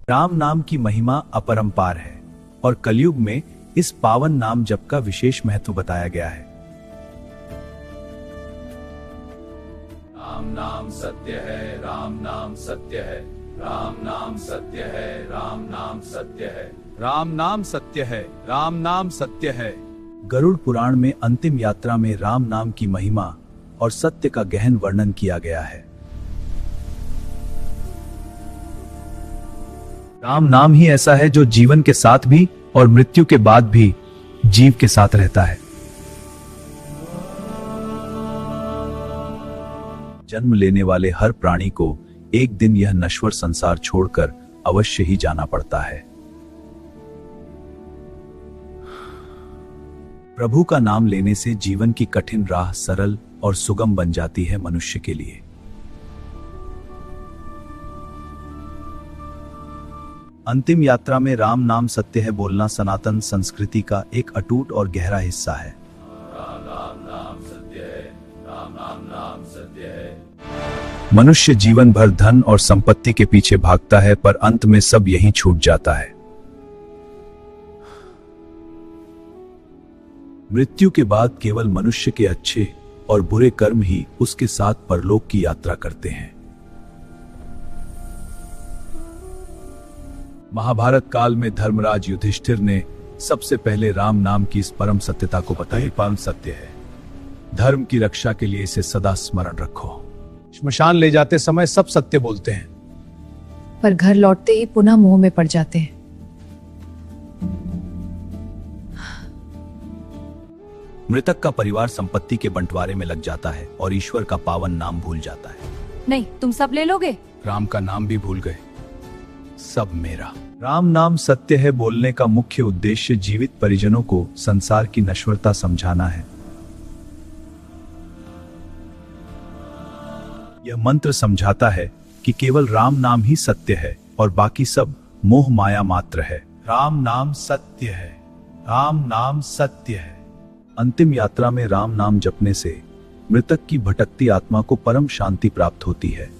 राम नाम की महिमा अपरंपार है और कलयुग में इस पावन नाम जप का विशेष महत्व बताया गया है। राम नाम सत्य है, राम नाम सत्य है, राम नाम सत्य है, राम नाम सत्य है, राम नाम सत्य है, राम नाम सत्य है। गरुड़ पुराण में अंतिम यात्रा में राम नाम की महिमा और सत्य का गहन वर्णन किया गया है। राम नाम ही ऐसा है जो जीवन के साथ भी और मृत्यु के बाद भी जीव के साथ रहता है। जन्म लेने वाले हर प्राणी को एक दिन यह नश्वर संसार छोड़कर अवश्य ही जाना पड़ता है। प्रभु का नाम लेने से जीवन की कठिन राह सरल और सुगम बन जाती है मनुष्य के लिए। अंतिम यात्रा में राम नाम सत्य है बोलना सनातन संस्कृति का एक अटूट और गहरा हिस्सा है। राम नाम सत्य है, राम नाम सत्य है। मनुष्य जीवन भर धन और संपत्ति के पीछे भागता है पर अंत में सब यहीं छूट जाता है। मृत्यु के बाद केवल मनुष्य के अच्छे और बुरे कर्म ही उसके साथ परलोक की यात्रा करते हैं। महाभारत काल में धर्मराज युधिष्ठिर ने सबसे पहले राम नाम की इस परम सत्यता को बताया। परम सत्य है, धर्म की रक्षा के लिए इसे सदा स्मरण रखो। श्मशान ले जाते समय सब सत्य बोलते हैं, पर घर लौटते ही पुनः मोह में पड़ जाते हैं। मृतक का परिवार संपत्ति के बंटवारे में लग जाता है और ईश्वर का पावन नाम भूल जाता है। नहीं, तुम सब ले लोगे। राम का नाम भी भूल गए, सब मेरा। राम नाम सत्य है बोलने का मुख्य उद्देश्य जीवित परिजनों को संसार की नश्वरता समझाना है। यह मंत्र समझाता है कि केवल राम नाम ही सत्य है और बाकी सब मोह माया मात्र है। राम नाम सत्य है, राम नाम सत्य है। अंतिम यात्रा में राम नाम जपने से मृतक की भटकती आत्मा को परम शांति प्राप्त होती है।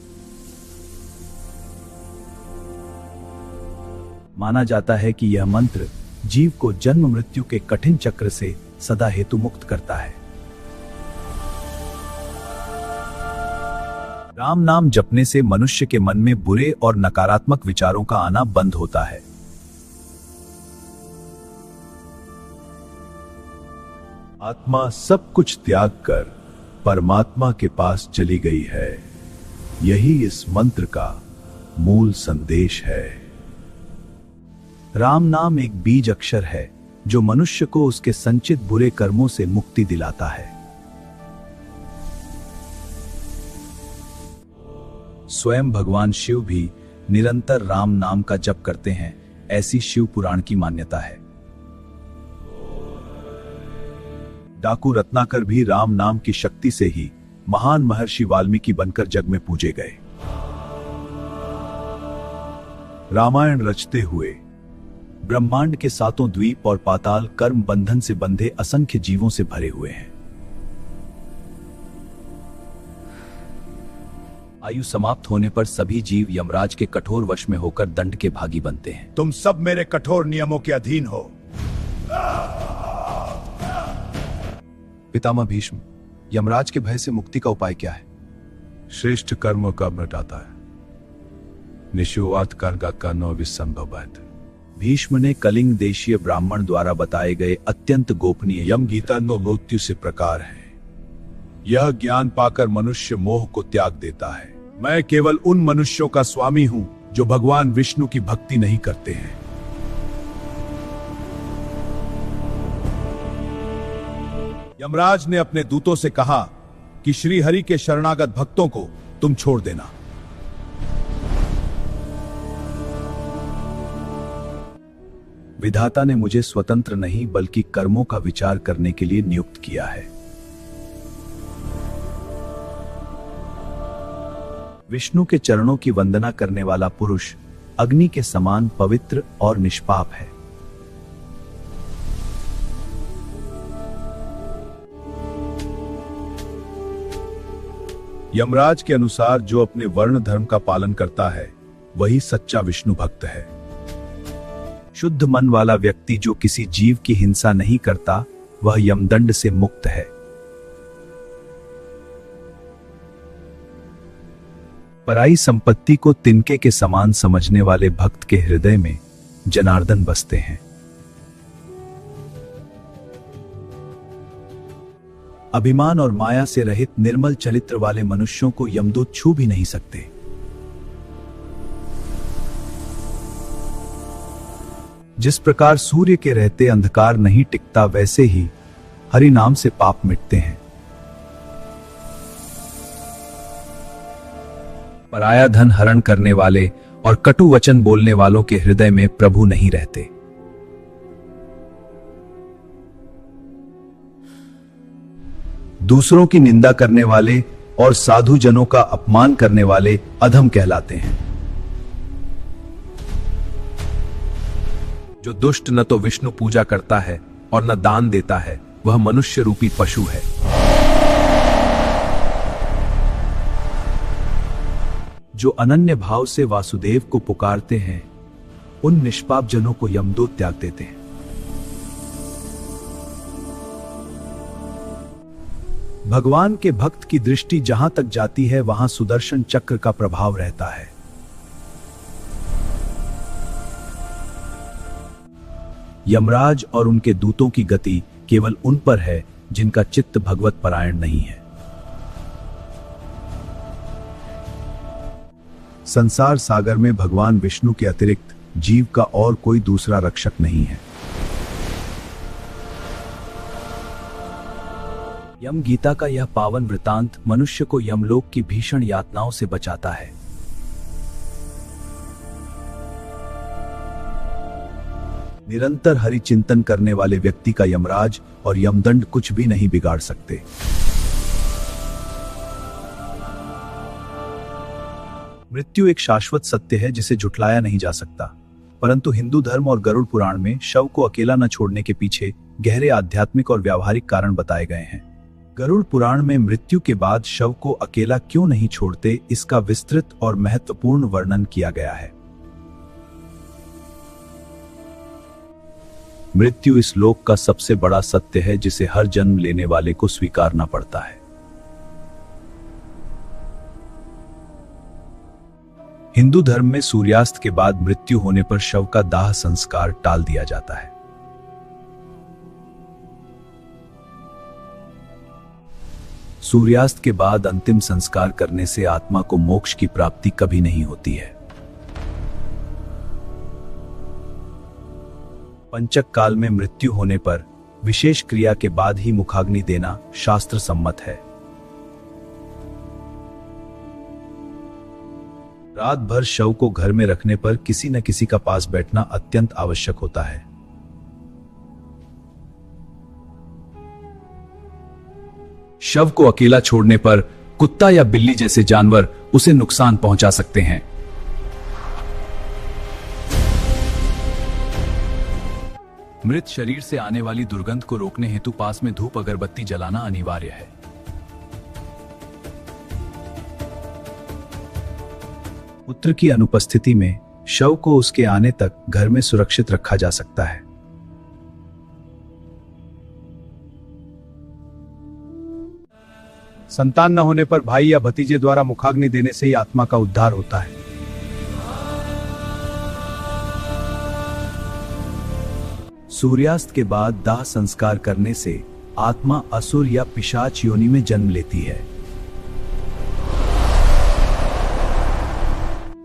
माना जाता है कि यह मंत्र जीव को जन्म मृत्यु के कठिन चक्र से सदा हेतु मुक्त करता है। राम नाम जपने से मनुष्य के मन में बुरे और नकारात्मक विचारों का आना बंद होता है। आत्मा सब कुछ त्याग कर परमात्मा के पास चली गई है। यही इस मंत्र का मूल संदेश है। राम नाम एक बीज अक्षर है जो मनुष्य को उसके संचित बुरे कर्मों से मुक्ति दिलाता है। स्वयं भगवान शिव भी निरंतर राम नाम का जप करते हैं, ऐसी शिव पुराण की मान्यता है। डाकू रत्नाकर भी राम नाम की शक्ति से ही महान महर्षि वाल्मीकि बनकर जग में पूजे गए। रामायण रचते हुए ब्रह्मांड के सातों द्वीप और पाताल कर्म बंधन से बंधे असंख्य जीवों से भरे हुए हैं। आयु समाप्त होने पर सभी जीव यमराज के कठोर वश में होकर दंड के भागी बनते हैं। तुम सब मेरे कठोर नियमों के अधीन हो। पितामह भीष्म, यमराज के भय से मुक्ति का उपाय क्या है? श्रेष्ठ कर्म का घटाता है, निशुवात कर्गा का नो विसंभव। भीष्म ने कलिंग देशीय ब्राह्मण द्वारा बताए गए अत्यंत गोपनीय यम गीता नो मृत्यु से प्रकार है। यह ज्ञान पाकर मनुष्य मोह को त्याग देता है। मैं केवल उन मनुष्यों का स्वामी हूं जो भगवान विष्णु की भक्ति नहीं करते हैं। यमराज ने अपने दूतों से कहा कि श्री हरि के शरणागत भक्तों को तुम छोड़ देना। विधाता ने मुझे स्वतंत्र नहीं बल्कि कर्मों का विचार करने के लिए नियुक्त किया है। विष्णु के चरणों की वंदना करने वाला पुरुष अग्नि के समान पवित्र और निष्पाप है। यमराज के अनुसार जो अपने वर्ण धर्म का पालन करता है वही सच्चा विष्णु भक्त है। शुद्ध मन वाला व्यक्ति जो किसी जीव की हिंसा नहीं करता, वह यमदंड से मुक्त है। पराई संपत्ति को तिनके के समान समझने वाले भक्त के हृदय में जनार्दन बसते हैं। अभिमान और माया से रहित निर्मल चरित्र वाले मनुष्यों को यमदूत छू भी नहीं सकते। जिस प्रकार सूर्य के रहते अंधकार नहीं टिकता, वैसे ही हरि नाम से पाप मिटते हैं। पराया धन हरण करने वाले और कटु वचन बोलने वालों के हृदय में प्रभु नहीं रहते। दूसरों की निंदा करने वाले और साधु जनों का अपमान करने वाले अधम कहलाते हैं। जो दुष्ट न तो विष्णु पूजा करता है और न दान देता है, वह मनुष्य रूपी पशु है। जो अनन्य भाव से वासुदेव को पुकारते हैं, उन निष्पाप जनों को यमदूत त्याग देते हैं। भगवान के भक्त की दृष्टि जहां तक जाती है, वहां सुदर्शन चक्र का प्रभाव रहता है। यमराज और उनके दूतों की गति केवल उन पर है जिनका चित्त भगवत परायण नहीं है। संसार सागर में भगवान विष्णु के अतिरिक्त जीव का और कोई दूसरा रक्षक नहीं है। यम गीता का यह पावन वृतांत मनुष्य को यमलोक की भीषण यातनाओं से बचाता है। निरंतर हरि चिंतन करने वाले व्यक्ति का यमराज और यमदंड कुछ भी नहीं बिगाड़ सकते। मृत्यु एक शाश्वत सत्य है जिसे झुठलाया नहीं जा सकता, परंतु हिंदू धर्म और गरुड़ पुराण में शव को अकेला न छोड़ने के पीछे गहरे आध्यात्मिक और व्यावहारिक कारण बताए गए हैं। गरुड़ पुराण में मृत्यु के बाद शव को अकेला क्यों नहीं छोड़ते, इसका विस्तृत और महत्वपूर्ण वर्णन किया गया है। मृत्यु इस लोक का सबसे बड़ा सत्य है जिसे हर जन्म लेने वाले को स्वीकारना पड़ता है। हिंदू धर्म में सूर्यास्त के बाद मृत्यु होने पर शव का दाह संस्कार टाल दिया जाता है। सूर्यास्त के बाद अंतिम संस्कार करने से आत्मा को मोक्ष की प्राप्ति कभी नहीं होती है। पंचक काल में मृत्यु होने पर विशेष क्रिया के बाद ही मुखाग्नि देना शास्त्र सम्मत है। रात भर शव को घर में रखने पर किसी न किसी का पास बैठना अत्यंत आवश्यक होता है। शव को अकेला छोड़ने पर कुत्ता या बिल्ली जैसे जानवर उसे नुकसान पहुंचा सकते हैं। मृत शरीर से आने वाली दुर्गंध को रोकने हेतु पास में धूप अगरबत्ती जलाना अनिवार्य है। पुत्र की अनुपस्थिति में शव को उसके आने तक घर में सुरक्षित रखा जा सकता है। संतान न होने पर भाई या भतीजे द्वारा मुखाग्नि देने से ही आत्मा का उद्धार होता है। सूर्यास्त के बाद दाह संस्कार करने से आत्मा असुर या पिशाच योनि में जन्म लेती है।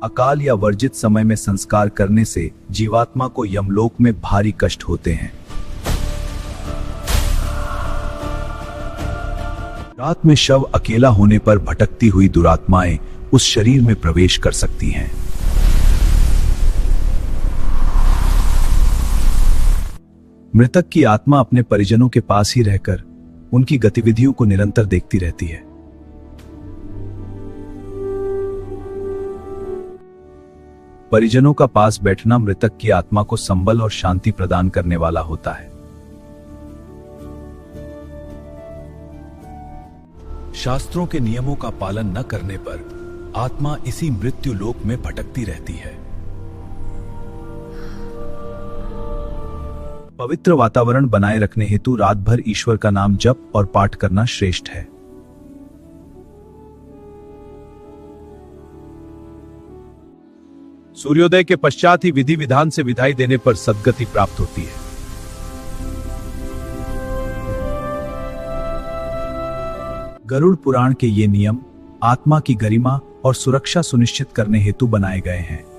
अकाल या वर्जित समय में संस्कार करने से जीवात्मा को यमलोक में भारी कष्ट होते हैं। रात में शव अकेला होने पर भटकती हुई दुरात्माएं उस शरीर में प्रवेश कर सकती हैं। मृतक की आत्मा अपने परिजनों के पास ही रहकर उनकी गतिविधियों को निरंतर देखती रहती है। परिजनों का पास बैठना मृतक की आत्मा को संबल और शांति प्रदान करने वाला होता है। शास्त्रों के नियमों का पालन न करने पर आत्मा इसी मृत्यु लोक में भटकती रहती है। पवित्र वातावरण बनाए रखने हेतु रात भर ईश्वर का नाम जप और पाठ करना श्रेष्ठ है। सूर्योदय के पश्चात ही विधि विधान से विदाई देने पर सद्गति प्राप्त होती है। गरुड़ पुराण के ये नियम आत्मा की गरिमा और सुरक्षा सुनिश्चित करने हेतु बनाए गए हैं।